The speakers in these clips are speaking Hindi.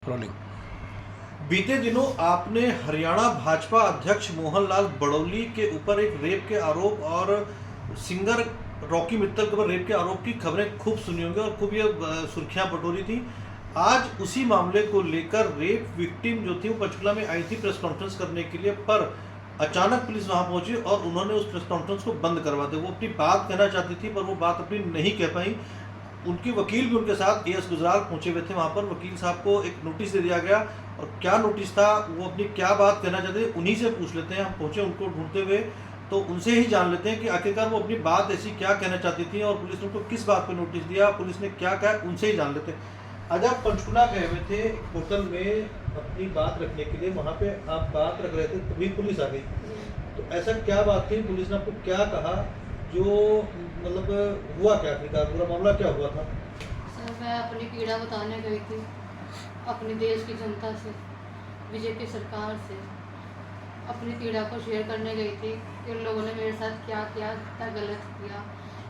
रोलिंग। बीते दिनों आपने हरियाणा भाजपा अध्यक्ष मोहन लाल बड़ौली के ऊपर एक रेप के आरोप और सिंगर रॉकी मित्तल के ऊपर रेप के आरोप की खबरें खूब सुनी होंगी और खूब ये सुर्खियां बटोरी थी। आज उसी मामले को लेकर रेप विक्टिम जो थी वो पंचकुला में आई थी प्रेस कॉन्फ्रेंस करने के लिए, पर अचानक पुलिस वहां पहुंची और उन्होंने उस प्रेस कॉन्फ्रेंस को बंद करवा दिया। वो अपनी बात कहना चाहती थी पर वो बात अपनी नहीं कह पाई। उनकी वकील भी उनके साथ एएस गुजराल पहुंचे हुए थे। वहां पर वकील साहब को एक नोटिस दे दिया गया और क्या नोटिस था, वो अपनी क्या बात कहना चाहते थे, उन्हीं से पूछ लेते हैं। हम पहुंचे उनको ढूंढते हुए, तो उनसे ही जान लेते हैं कि आखिरकार वो अपनी बात ऐसी क्या कहना चाहती थी और पुलिस ने उनको किस बात पे नोटिस दिया, पुलिस ने क्या कहा, उनसे ही जान लेते हैं। आज आप पंचकुला गए हुए थे एक होटल में अपनी बात रखने के लिए, वहाँ पे आप बात रख रहे थे तभी पुलिस आ गई। तो ऐसा क्या बात थी, पुलिस ने आपको क्या कहा, जो मतलब हुआ क्या, आखिरकार पूरा मामला क्या हुआ था? सर, मैं अपनी पीड़ा बताने गई थी अपने देश की जनता से, बीजेपी सरकार से अपनी पीड़ा को शेयर करने गई थी कि उन लोगों ने मेरे साथ क्या किया, कितना गलत किया।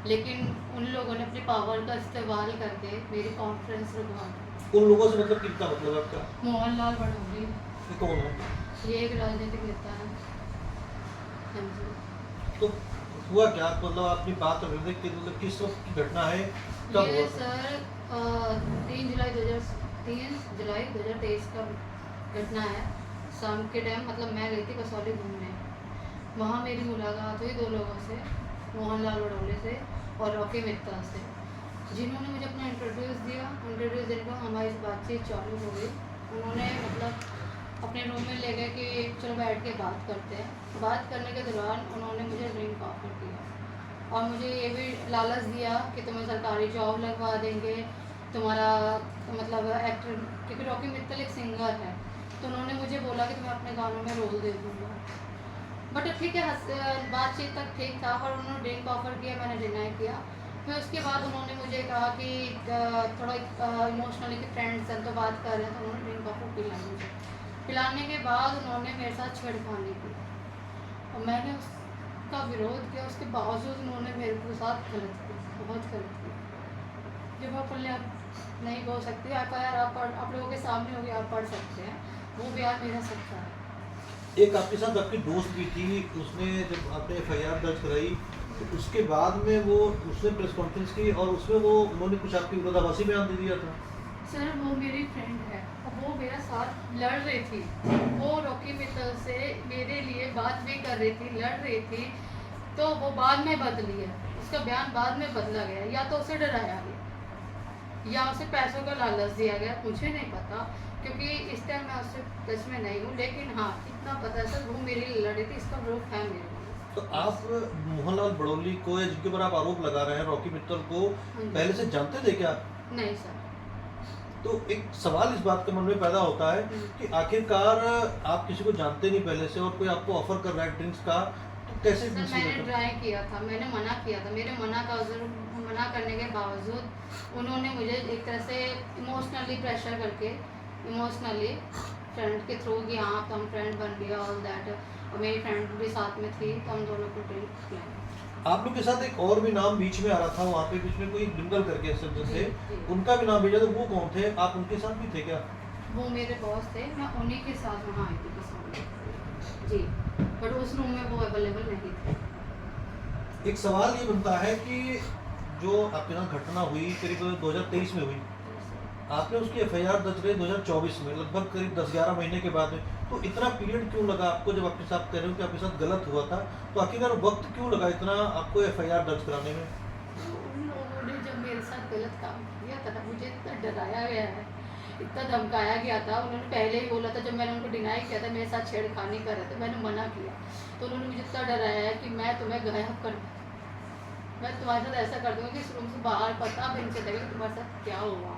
लेकिन उन लोगों ने अपनी पावर का इस्तेमाल करके मेरी कॉन्फ्रेंस रुकवा दी। उन लोगों से मतलब कितना मतलब आपका? मोहन लाल बड़ौली, ये कौन है? ये एक राजनीतिक नेता है। हाँ जी। तो हुआ क्या, मतलब अपनी बात रख रहे थे कि मतलब किस वक्त की घटना है, कब ये हुआ था? सर 3 जुलाई 2023 का घटना है। शाम के टाइम मतलब मैं गई थी कसौली घूमने। वहाँ मेरी मुलाकात हुई 2 लोगों से, मोहन लाल बड़ौले से और रॉकी मित्तल से, जिन्होंने मुझे अपना इंट्रोड्यूस दिया। इंट्रोड्यूस देने पर हमारी बातचीत चालू हो गई। उन्होंने मतलब अपने रूम में ले गए कि चलो बैठ के बात करते हैं। बात करने के दौरान उन्होंने मुझे ड्रिंक ऑफर किया और मुझे ये भी लालच दिया कि तुम्हें सरकारी जॉब लगवा देंगे, तुम्हारा मतलब एक्टर, क्योंकि रॉकी मित्तल एक सिंगर है, तो उन्होंने मुझे बोला कि तुम्हें अपने गानों में रोल दे दूँगा। बट ठीक है, बातचीत तक ठीक था, पर उन्होंने ड्रिंक ऑफर किया, मैंने डिनाई किया। फिर उसके बाद उन्होंने मुझे कहा कि थोड़ा इमोशनली कि फ्रेंड्स हैं तो बात कर रहे हैं, तो उन्होंने ड्रिंक ऑफर पिलाई मुझे। पिलाने के बाद उन्होंने मेरे साथ छेड़खानी की और मैंने उसका विरोध किया। उसके बावजूद उन्होंने मेरे साथ गलत किया, बहुत गलत किया। जो मैं अपने आप नहीं बोल सकती, FIR आप लोगों के सामने होगी, आप पढ़ सकते हैं। वो बयान मेरा सच्चा है। एक आपके साथ आपकी दोस्त भी थी, उसने जब आपने FIR दर्ज कराई तो उसके बाद में वो उसने प्रेस कॉन्फ्रेंस की और उसमें वो उन्होंने कुछ आपकी विरोधाभासी बयान दे दिया था। सर, वो मेरी फ्रेंड है और वो मेरा साथ लड़ रही थी। वो रॉकी मित्तल से मेरे लिए बात भी कर रही थी, लड़ रही थी, तो वो बाद में बदली है। उसका बयान बाद में बदला गया, या तो उसे डराया गया या उसे पैसों का लालच दिया गया, मुझे नहीं पता, क्योंकि इस टाइम मैं उससे टच में नहीं हूँ। लेकिन हाँ, इतना पता है सर, वो मेरे लिए लड़ी थी, इसका प्रूफ है मेरे पास। तो आप मोहनलाल बड़ौली को, या जिनके ऊपर आप आरोप लगा रहे हैं, रॉकी मित्तल को, पहले से जानते थे क्या? नहीं सर। तो एक सवाल इस बात के मन में पैदा होता है कि आखिरकार आप किसी को जानते नहीं पहले से और कोई आपको ऑफर कर रहा है ड्रिंक्स का, तो कैसे सर, मैंने ट्राई किया था, मैंने मना किया था। मेरे मना करने के बावजूद उन्होंने मुझे एक तरह से इमोशनली प्रेशर करके, इमोशनली फ्रेंड के थ्रू कि हाँ तो हम फ्रेंड बन गया, ऑल दैट, और मेरी फ्रेंड भी साथ में थी, तो हम दोनों को ड्रिंक पिलाए। आप लोग के साथ एक और भी नाम बीच में आ रहा था, वहाँ पे बीच में कोई बिंदल करके शब्द थे, जी। उनका भी नाम भेजा, तो वो कौन थे? आप उनके साथ भी थे क्या? वो मेरे बॉस थे, मैं उन्हीं के साथ वहाँ आई थी किसान जी, बट उस रूम में वो अवेलेबल नहीं थे। एक सवाल ये बनता है कि जो आपके साथ घटना हुई करीब 2023 में हुई, आपने उसकी FIR दर्ज कराई 2024 में, लगभग करीब 10-11 महीने के बाद में, तो इतना पीरियड क्यों लगा आपको? जब आपके साथ कह रहे हो कि आपके साथ गलत हुआ था, तो आखिरकार वक्त क्यों लगा इतना आपको FIR दर्ज कराने में? उन लोगों ने जब मेरे साथ गलत काम किया था, मुझे इतना डराया गया है, इतना धमकाया गया था। उन्होंने पहले ही बोला था, जब मैंने उनको डिनाई किया था, मेरे साथ छेड़खानी कर रहे थे, मैंने मना किया, तो उन्होंने मुझे इतना डराया है कि मैं तुम्हें गायब कर, मैं तुम्हारे साथ ऐसा कर दूँगा कि इस रूम से बाहर पता भी नहीं चलेगा कि तुम्हारे साथ क्या हुआ।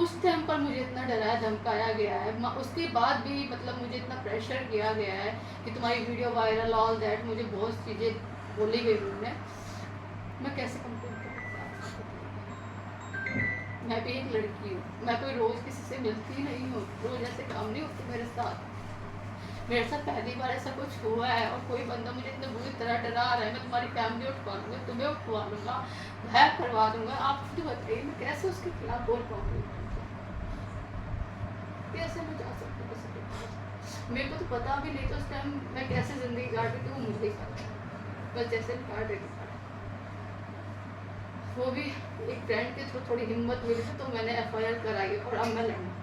उस टाइम पर मुझे इतना डराया धमकाया गया है। उसके बाद भी मतलब मुझे इतना प्रेशर किया गया है कि तुम्हारी वीडियो वायरल, ऑल दैट, मुझे बहुत चीज़ें बोली गई उन्होंने। मैं कैसे कंप्लेन करूँ? मैं भी एक लड़की हूँ, मैं कोई रोज़ किसी से मिलती नहीं हूँ, रोज़ ऐसे काम नहीं होते मेरे साथ। मेरे साथ पहली बार ऐसा कुछ हुआ है और कोई बंदा मुझे इतने बुरी तरह डरा रहा है, मैं तुम्हारी फैमिली उठवा लूँगा, तुम्हें उठवा लूँगा, गायब करवा दूँगा। आप खुद बताइए मैं कैसे उसके खिलाफ बोल पाऊँगी? वापस से लेकर। मेरे को तो पता भी नहीं था उस टाइम मैं कैसे ज़िंदगी काट रही थी, वो मुझे ही पता है, बस जैसे भी काट रही थी। वो भी एक फ्रेंड के थ्रू थोड़ी हिम्मत मिली थी, तो मैंने FIR कराई और अब मैं लड़ूँगी।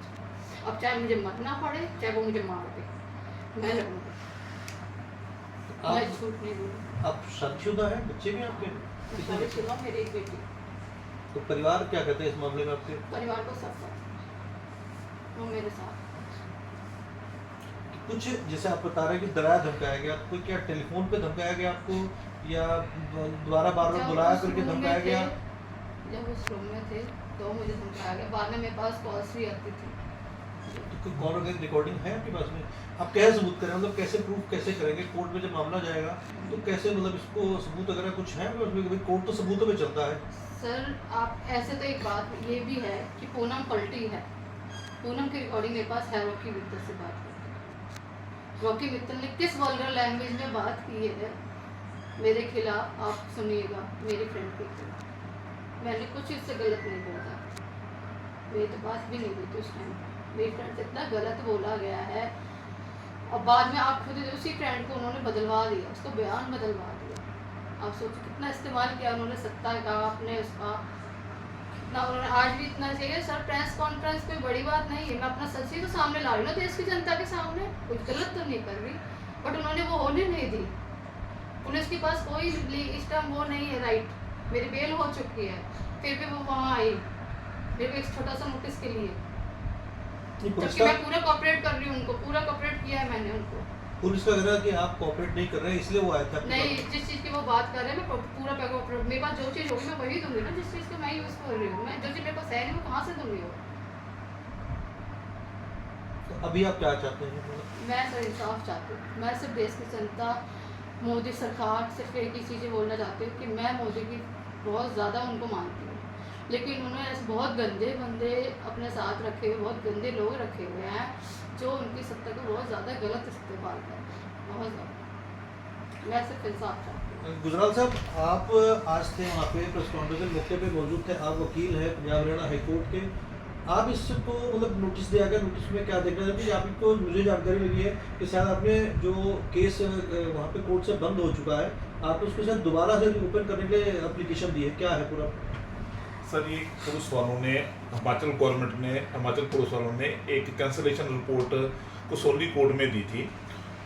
अब चाहे मुझे मरना पड़े, चाहे वो मुझे मार दे, मैं लड़ूँगी, मैं झूठ नहीं बोलूँगी। आप शादीशुदा है, बच्चे भी हैं आपके? मैं शादीशुदा हूँ, मेरी एक बेटी। तो परिवार क्या कहते हैं इस मामले में आपके? परिवार को सब पता है, वो मेरे साथ। कुछ जैसे आप बता रहे हैं कि डराया धमकाया गया, कोई क्या टेलीफोन पे धमकाया गया आपको या दोबारा बार बार जब बुलाया उस करके रूम में धमकाया थे- गया? जब उस रूम में थे तो मुझे धमकाया गया, बाद में मेरे पास कॉल्स भी आती थी। तो कोई कॉल वगैरह रिकॉर्डिंग है आपके पास में? आप कैसे सबूत करें, मतलब कैसे प्रूफ कैसे करेंगे? कोर्ट में जब मामला जाएगा तो कैसे, मतलब इसको सबूत वगैरह कुछ है? मतलब कोर्ट तो सबूतों में चलता है। सर आप ऐसे तो एक बात ये भी है कि पूनम पलटी है, पूनम की रिकॉर्डिंग मेरे पास है, रॉकी मित्तल से बात करके। रॉकी मित्तल ने किस वल्गर लैंग्वेज में बात की है मेरे खिलाफ, आप सुनिएगा, मेरी फ्रेंड के खिलाफ। मैंने कुछ इससे गलत नहीं बोला, मेरी तो बात भी नहीं हुई थी उस टाइम। मेरी फ्रेंड से इतना गलत बोला गया है, और बाद में आप खुद उसी फ्रेंड को उन्होंने बदलवा दिया, उसको बयान बदलवा दिया। आप सोचो कितना इस्तेमाल किया उन्होंने सत्ता का, आपने उसका ना, उन्होंने आज भी इतना चाहिए। सर प्रेस कॉन्फ्रेंस कोई बड़ी बात नहीं है, मैं अपना सच ही तो सामने ला रही हूँ ना देश की जनता के सामने, कुछ गलत तो नहीं कर रही, बट उन्होंने वो होने नहीं दी। पुलिस के पास कोई इस टाइम वो नहीं है राइट, मेरी बेल हो चुकी है, फिर भी वो वहाँ आई मेरे को एक छोटा सा नोटिस के लिए, जबकि मैं पूरा कोऑपरेट कर रही हूँ उनको, पूरा कोऑपरेट किया है मैंने उनको। पुलिस का कह रहा है कि आप कोऑपरेट नहीं कर रहे हैं इसलिए वो आया था आपके नहीं, पास। जिस चीज़ की वो बात कर रहे हैं मैं पूरा कोऑपरेट, मेरे पास जो चीज़ होगी मैं वही दूंगी ना, जिस चीज़ का मैं यूज़ कर रही हूँ, मैं जो चीज़ मेरे पास है नहीं वो कहाँ से दूंगी वो। तो अभी आप क्या चाहते हैं? मैं सर इंसाफ चाहती हूँ, मैं सिर्फ देश की जनता, मोदी सरकार सिर्फ एक ही चीज़ें बोलना चाहती हूँ कि मैं मोदी की बहुत ज़्यादा उनको मानती हूँ, लेकिन उन्होंने ऐसे बहुत गंदे बंदे अपने साथ रखे हुए, बहुत गंदे लोग रखे हुए हैं जो उनकी सत्ता को बहुत ज़्यादा गलत इस्तेमाल कर रहे हैं, बहुत ज़्यादा। मैं सिर्फ इंसाफ चाहती हूँ। गुजराल साहब, आप आज थे वहाँ पे प्रेस कॉन्फ्रेंस में मौके पे मौजूद थे, आप वकील हैं पंजाब हरियाणा हाई कोर्ट के। आप इसको मतलब नोटिस दिया गया, नोटिस में क्या देखना चाहते हैं? आपको मुझे जानकारी मिली है कि शायद आपने जो केस वहाँ पे कोर्ट से बंद हो चुका है, आपने उसको शायद दोबारा से ओपन करने के लिए एप्लीकेशन दी है, क्या है पूरा? सर ये पुलिस वालों ने, हिमाचल गवर्नमेंट ने, हिमाचल पुलिस वालों ने एक कैंसलेशन रिपोर्ट कसौली कोर्ट में दी थी,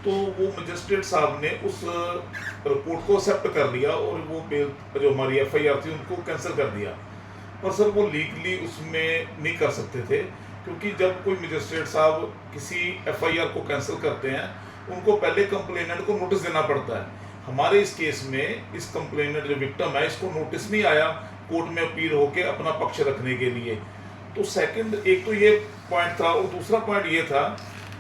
तो वो मजिस्ट्रेट साहब ने उस रिपोर्ट को एक्सेप्ट कर लिया और वो जो हमारी FIR थी उनको कैंसिल कर दिया। पर सर वो लीगली उसमें नहीं कर सकते थे, क्योंकि जब कोई मजिस्ट्रेट साहब किसी FIR को कैंसिल करते हैं उनको पहले कंप्लेनेंट को नोटिस देना पड़ता है। हमारे इस केस में इस कंप्लेनेंट जो विक्टिम है इसको नोटिस नहीं आया कोर्ट में अपील होके अपना पक्ष रखने के लिए। तो सेकंड एक तो ये पॉइंट था, और दूसरा पॉइंट ये था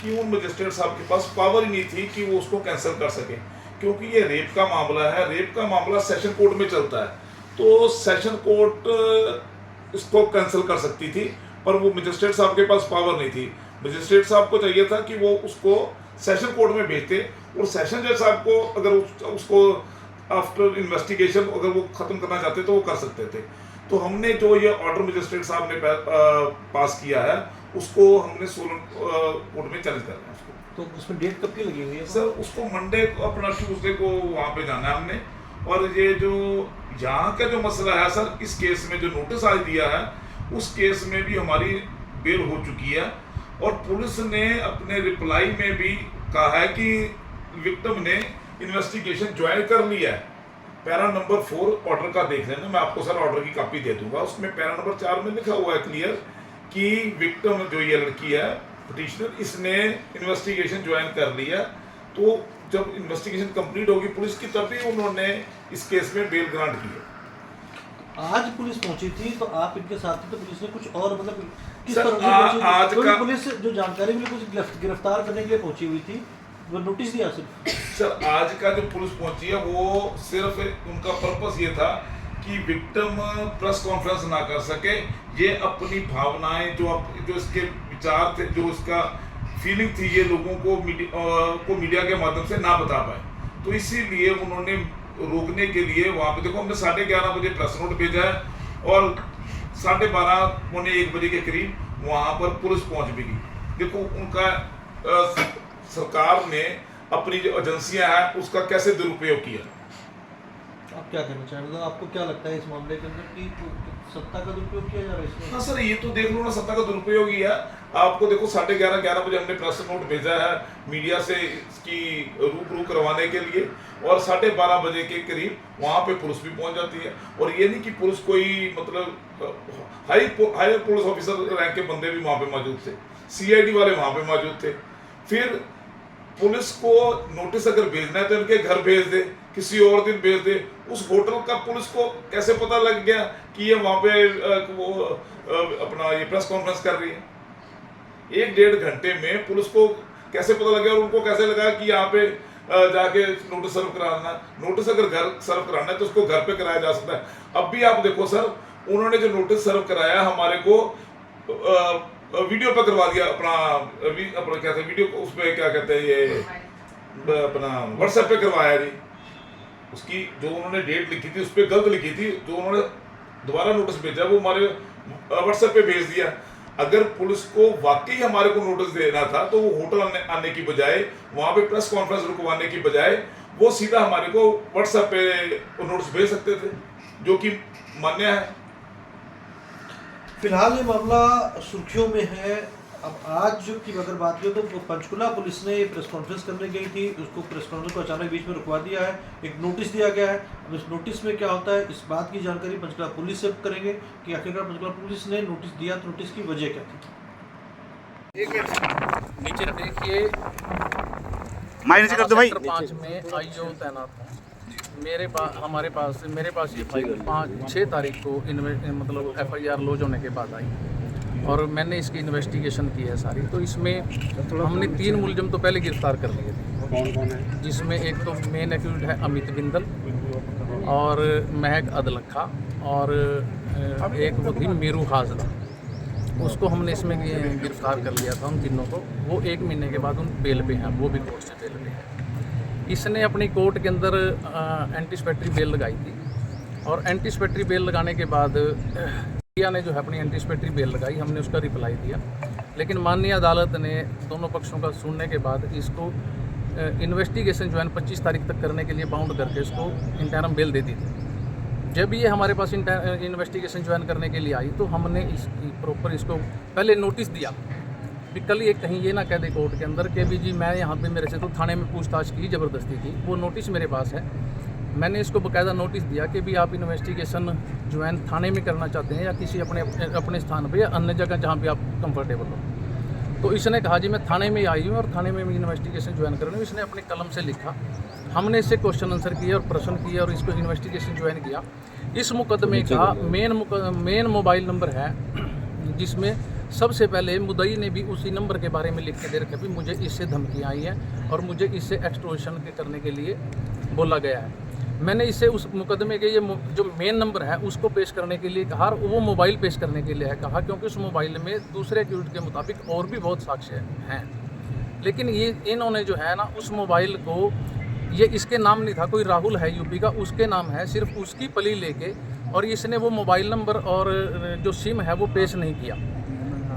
कि उन मजिस्ट्रेट साहब के पास पावर ही नहीं थी कि वो उसको कैंसिल कर सके, क्योंकि ये रेप का मामला है, रेप का मामला सेशन कोर्ट में चलता है, तो सेशन कोर्ट इसको कैंसिल कर सकती थी, पर वो मजिस्ट्रेट साहब के पास पावर नहीं थी। मजिस्ट्रेट साहब को चाहिए था कि वो उसको सेशन कोर्ट में भेजते, और सेशन जज साहब को अगर उसको आफ्टर इन्वेस्टिगेशन अगर वो ख़त्म करना चाहते तो वो कर सकते थे। तो हमने जो ये ऑर्डर मजिस्ट्रेट साहब ने पास किया है उसको हमने सोलन कोर्ट में चैलेंज कर रहे हैं उसको। तो उसमें डेट कब की लगी हुई है सर उसको मंडे को, अपना ट्यूसडे को वहाँ पे जाना है हमने। और ये जो यहाँ का जो मसला है सर, इस केस में जो नोटिस आज दिया है उस केस में भी हमारी बेल हो चुकी है, और पुलिस ने अपने रिप्लाई में भी कहा है कि विक्टिम ने इन्वेस्टिगेशन ज्वाइन कर लिया है। पैरा नंबर 4 ऑर्डर का देख लेना, मैं आपको सर ऑर्डर की कॉपी दे दूंगा, उसमें पैरा नंबर 4 में लिखा हुआ है क्लियर कि विक्टिम जो ये लड़की है पिटिशनर, इसने इन्वेस्टिगेशन ज्वाइन कर लिया। तो जब इन्वेस्टिगेशन कंप्लीट होगी पुलिस की, तभी उन्होंने इस केस में बेल ग्रांट की है। आज पुलिस पहुंची थी तो आप इनके साथ थे, तो पुलिस ने कुछ और मतलब किस सर, तरह से पहुंची? आज क्योंकि का- पुलिस जो जानकारी मिली कुछ गिरफ्तार करने के लिए पहुंची हुई थी, वो नोटिस दिया सिर्फ। सर आज का जो पुलिस पहुंची है वो सिर्फ उनका पर्पस ये था कि विक्टिम प्रेस कॉन्फ्रेंस ना कर सके, ये अपनी भावनाएं जो इसके विचार थे, जो इसका फीलिंग थी, ये लोगों को मीडिया के माध्यम से ना बता पाए। तो इसीलिए उन्होंने रोकने के लिए वहाँ पे, देखो हमने 11:30 बजे प्रेस नोट भेजा है और 12:30 पौने 1 बजे के करीब वहाँ पर पुलिस पहुँच भी गई। देखो उनका सरकार ने अपनी जो एजेंसियां हैं उसका कैसे दुरुपयोग किया। आप क्या कहना चाहेंगे, मतलब आपको क्या लगता है इस मामले के अंदर कि सत्ता का दुरुपयोग किया जा रहा है इसमें? हाँ सर, ये तो देख लो ना, सत्ता का दुरुपयोग ही है। आपको देखो 11:30 बजे हमने प्रेस नोट भेजा है मीडिया से इसकी रूबरू करवाने के लिए, और 12:30 बजे के करीब वहाँ पे पुलिस भी पहुँच जाती है। और ये नहीं कि पुलिस कोई मतलब हाई पुलिस ऑफिसर रैंक के बंदे भी वहाँ पे मौजूद थे, CID वाले वहाँ पे मौजूद थे। फिर पुलिस को नोटिस अगर भेजना है तो इनके घर भेज दे, किसी और दिन भेज दे। उस होटल का पुलिस को कैसे पता लग गया कि ये वहाँ पे वो अपना ये प्रेस कॉन्फ्रेंस कर रही है? 1-1.5 घंटे में पुलिस को कैसे पता लग गया, और उनको कैसे लगा कि यहाँ पे जाके नोटिस सर्व कराना है? नोटिस अगर घर सर्व कराना है तो उसको घर पे कराया जा सकता है। अब भी आप देखो सर, उन्होंने जो नोटिस सर्व कराया हमारे को वीडियो पे करवा दिया, अपना क्या था वीडियो, उस पे क्या कहते हैं ये अपना व्हाट्सएप पे करवाया जी। उसकी जो उन्होंने डेट लिखी थी उस पर गलत लिखी थी, जो उन्होंने दोबारा नोटिस भेजा वो हमारे व्हाट्सएप पे भेज दिया। अगर पुलिस को वाकई हमारे को नोटिस देना था तो वो होटल आने की बजाय, वहाँ पे प्रेस कॉन्फ्रेंस रुकवाने की बजाय वो सीधा हमारे को व्हाट्सएप पे नोटिस भेज सकते थे, जो कि मान्य है। फिलहाल ये मामला सुर्खियों में है। अब आज की अगर बात करें तो पंचकुला पुलिस ने प्रेस कॉन्फ्रेंस करने गई थी, उसको प्रेस कॉन्फ्रेंस को अचानक बीच में रुकवा दिया है, एक नोटिस दिया गया है। अब इस नोटिस में क्या होता है, इस बात की जानकारी पंचकुला पुलिस से करेंगे कि आखिरकार पंचकुला पुलिस ने नोटिस दिया, तो नोटिस की वजह क्या थी। नीचे देखिए, माइनस कर दो भाई। सेक्टर 5 में IO तैनात हूँ। मेरे पास ये फाइल 5-6 तारीख को मतलब FIR लॉन्च होने के बाद आई, और मैंने इसकी इन्वेस्टिगेशन की है सारी। तो इसमें हमने 3 मुलजिम तो पहले गिरफ्तार कर लिए थे। कौन है? जिसमें एक तो मेन एक्यूज है अमित बिंदल, और महक अदलखा, और एक वो थी मीरू हाजरा। उसको हमने इसमें गिरफ्तार कर लिया था, उन तीनों को। वो 1 महीने के बाद उन बेल पे हैं, वो भी कोर्ट से बेल पे हैं। इसने अपनी कोर्ट के अंदर एंटीसिपेटरी बेल लगाई थी, और एंटीसिपेटरी बेल लगाने के बाद इंडिया ने जो है अपनी एंटीसिपेटरी बेल लगाई, हमने उसका रिप्लाई दिया। लेकिन माननीय अदालत ने दोनों पक्षों का सुनने के बाद इसको इन्वेस्टिगेशन जो है 25 तारीख तक करने के लिए बाउंड करके इसको इंटरम बेल दे दी थी। जब ये हमारे पास इन्वेस्टिगेशन ज्वाइन करने के लिए आई तो हमने प्रॉपर इसको पहले नोटिस दिया कि कल ये कहीं ये ना कह दे कोर्ट के अंदर कि भी जी मैं यहाँ पे मेरे से तो थाने में पूछताछ की ज़बरदस्ती की। वो नोटिस मेरे पास है, मैंने इसको बाकायदा नोटिस दिया कि भी आप इन्वेस्टिगेशन ज्वाइन थाने में करना चाहते हैं या किसी अपने स्थान पे या अन्य जगह जहाँ पे आप कंफर्टेबल हो। तो इसने कहा जी मैं थाने में आई हूँ और थाने में इन्वेस्टिगेशन ज्वाइन कर रही हूँ। इसने अपने कलम से लिखा, हमने इससे क्वेश्चन आंसर किए और प्रश्न किए और इसको इन्वेस्टिगेशन ज्वाइन किया। इस मुकदमे का मेन मोबाइल नंबर है, जिसमें सबसे पहले मुद्दई ने भी उसी नंबर के बारे में लिख के दे रखा भी मुझे इससे धमकियाँ आई हैं और मुझे इससे एक्सटॉर्शन करने के लिए बोला गया है। मैंने इससे उस मुकदमे के ये जो मेन नंबर है उसको पेश करने के लिए कहा और वो मोबाइल पेश करने के लिए कहा, क्योंकि उस मोबाइल में दूसरे एक्यूज के मुताबिक और भी बहुत साक्ष्य हैं। लेकिन ये इन्होंने जो है ना उस मोबाइल को, ये इसके नाम नहीं था, कोई राहुल है यूपी का, उसके नाम है, सिर्फ उसकी पली लेके और इसने वो मोबाइल नंबर और जो सिम है वो पेश नहीं किया।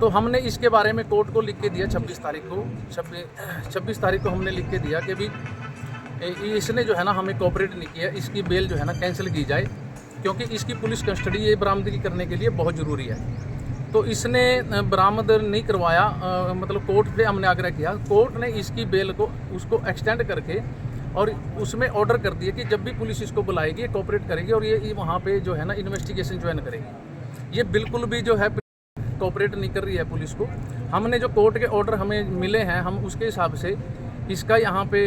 तो हमने इसके बारे में कोर्ट को लिख के दिया 26 तारीख को हमने लिख के दिया कि भी इसने जो है ना हमें कोऑपरेट नहीं किया, इसकी बेल जो है ना कैंसिल की जाए, क्योंकि इसकी पुलिस कस्टडी ये बरामदगी करने के लिए बहुत ज़रूरी है। तो इसने बरामद नहीं करवाया, मतलब कोर्ट पे हमने आग्रह किया, कोर्ट ने इसकी बेल को उसको एक्सटेंड करके और उसमें ऑर्डर कर दिया कि जब भी पुलिस इसको बुलाएगी कोऑपरेट करेगी और ये वहाँ पे जो है ना इन्वेस्टिगेशन ज्वाइन करेगी। ये बिल्कुल भी जो है कोऑपरेट नहीं कर रही है पुलिस को। हमने जो कोर्ट के ऑर्डर हमें मिले हैं, हम उसके हिसाब से इसका यहाँ पे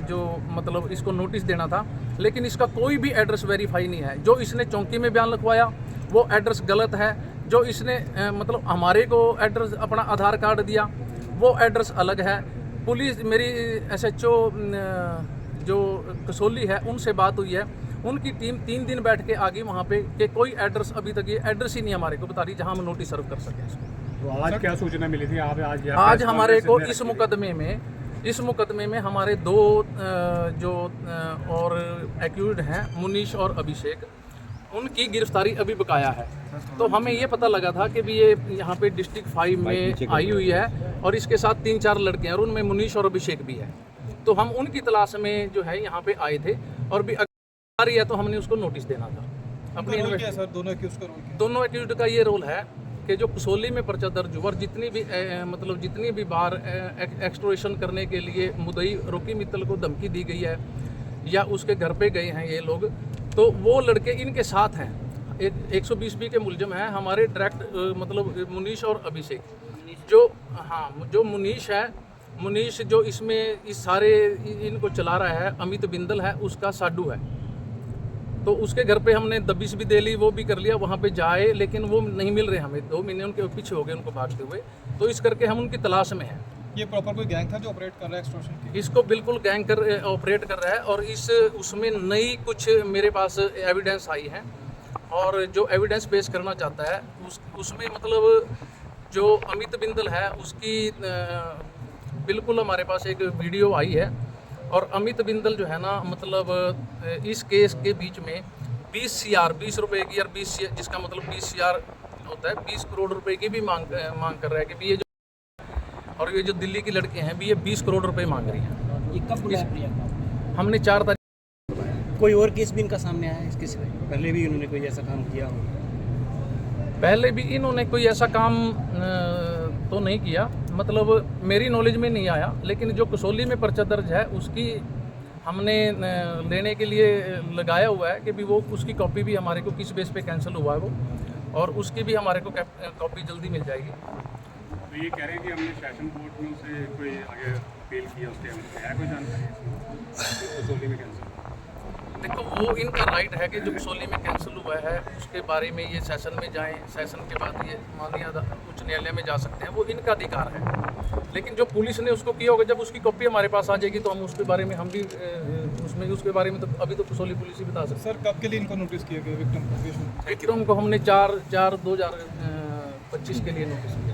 जो मतलब इसको नोटिस देना था, लेकिन इसका कोई भी एड्रेस वेरीफाई नहीं है। जो इसने चौकी में बयान लिखवाया वो एड्रेस गलत है, जो इसने मतलब हमारे को एड्रेस अपना आधार कार्ड दिया वो एड्रेस अलग है। पुलिस मेरी SHO जो कसौली है उनसे बात हुई है, उनकी टीम 3 दिन बैठ के आ गई वहाँ पे कि कोई एड्रेस, अभी तक ये एड्रेस ही नहीं हमारे को बता रही जहाँ हम नोटिस सर्व कर सकें इसको। तो आज क्या सूचना मिली थी? आज हमारे को इस मुकदमे में हमारे 2 जो और एक्यूज्ड हैं मुनीश और अभिषेक, उनकी गिरफ्तारी अभी बकाया है। तो हमें ये पता लगा था कि भी ये यहाँ पे डिस्ट्रिक्ट 5 में आई हुई है और इसके साथ 3-4 लड़के हैं और उनमें मुनीश और अभिषेक भी है। तो हम उनकी तलाश में जो है यहाँ पे आए थे और भी अगर आ रही है तो हमने उसको नोटिस देना था। अपनी सर दोनों एक्यूज का रोल दोनों एक्यूज्ड का ये रोल है कि जो कसौली में पर्चा दर्ज हुआ और जितनी भी बार एक्सटोर्शन करने के लिए मुद्दई रॉकी मित्तल को धमकी दी गई है या उसके घर पे गए हैं ये लोग, तो वो लड़के इनके साथ हैं। 120B के मुलजम हैं हमारे डायरेक्ट मुनीश और अभिषेक। जो मुनीश है, मुनीश जो इसमें इस सारे इनको चला रहा है, अमित बिंदल है, उसका साडू है। तो उसके घर पे हमने दबिश भी दे ली, वो भी कर लिया, वहाँ पे जाए लेकिन वो नहीं मिल रहे हमें। 2 महीने उनके पीछे हो गए उनको भागते हुए, तो इस करके हम उनकी तलाश में हैं। ये प्रॉपर कोई गैंग था जो ऑपरेट कर रहा है एक्सटॉर्शन की? इसको बिल्कुल गैंग ऑपरेट कर रहा है और उसमें नई कुछ मेरे पास एविडेंस आई है और जो एविडेंस पेश करना चाहता है उसमें जो अमित बिंदल है उसकी बिल्कुल हमारे पास एक वीडियो आई है और अमित बिंदल जो है ना इस केस के बीच में 20 रुपए की और 20 जिसका 20 CR होता है, 20 करोड़ रुपए की भी मांग कर रहा है कि भी ये जो दिल्ली की लड़के हैं भी ये 20 करोड़ रुपए मांग रही हैं। ये कब बुलाया प्रियंका? हमने 4 तारीख कोई और केस भी इनका सामने आया है इसके सिवाय? पहले भी इन्होंने कोई ऐसा काम किया हो? पहले भी इन्होंने कोई ऐसा काम तो नहीं किया, मेरी नॉलेज में नहीं आया। लेकिन जो कसौली में पर्चा दर्ज है उसकी हमने लेने के लिए लगाया हुआ है कि भी वो उसकी कॉपी भी हमारे को किस बेस पे कैंसिल हुआ है वो, और उसकी भी हमारे को कॉपी जल्दी मिल जाएगी। तो ये कह रहे हैं कि हमने सेशन कोर्ट में उसे कोई आगे अपील किया, उसके है कोई जानकारी कसौली में कैंसिल? देखो वो इनका राइट है कि जो कसौली में कैंसिल हुआ है उसके बारे में ये सेशन में जाएं, सेशन के बाद ये माननीय उच्च न्यायालय में जा सकते हैं, वो इनका अधिकार है। लेकिन जो पुलिस ने उसको किया होगा, जब उसकी कॉपी हमारे पास आ जाएगी तो हम उसके बारे में उसके बारे में तो अभी तो कसौली पुलिस ही बता सकते हैं। सर कब के लिए इनको नोटिस किया गया विक्टिम विक्रम को हमने 4/2025 के लिए नोटिस किया।